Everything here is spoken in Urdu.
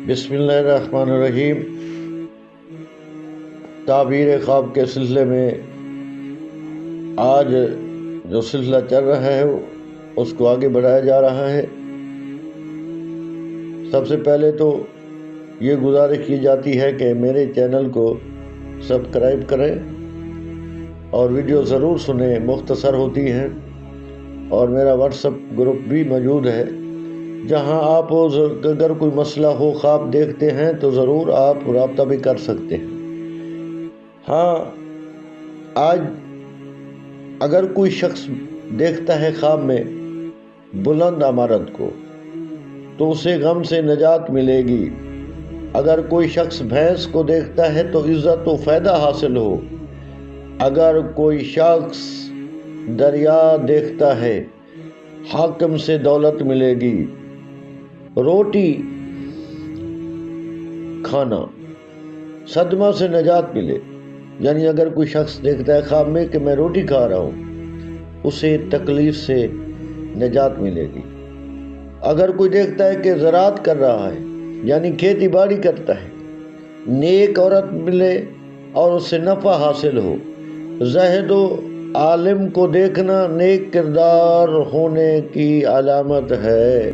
بسم اللہ الرحمن الرحیم۔ تعبیر خواب کے سلسلے میں آج جو سلسلہ چل رہا ہے اس کو آگے بڑھایا جا رہا ہے۔ سب سے پہلے تو یہ گزارش کی جاتی ہے کہ میرے چینل کو سبسکرائب کریں اور ویڈیو ضرور سنیں، مختصر ہوتی ہیں، اور میرا واٹس ایپ گروپ بھی موجود ہے جہاں آپ اگر کوئی مسئلہ ہو، خواب دیکھتے ہیں تو ضرور آپ رابطہ بھی کر سکتے ہیں۔ ہاں، آج اگر کوئی شخص دیکھتا ہے خواب میں بلند عمارت کو تو اسے غم سے نجات ملے گی۔ اگر کوئی شخص بھینس کو دیکھتا ہے تو عزت و فائدہ حاصل ہو۔ اگر کوئی شخص دریا دیکھتا ہے حاکم سے دولت ملے گی۔ روٹی کھانا صدمہ سے نجات ملے، یعنی اگر کوئی شخص دیکھتا ہے خواب میں کہ میں روٹی کھا رہا ہوں، اسے تکلیف سے نجات ملے گی۔ اگر کوئی دیکھتا ہے کہ زراعت کر رہا ہے، یعنی کھیتی باڑی کرتا ہے، نیک عورت ملے اور اس سے نفع حاصل ہو۔ زاہد و عالم کو دیکھنا نیک کردار ہونے کی علامت ہے۔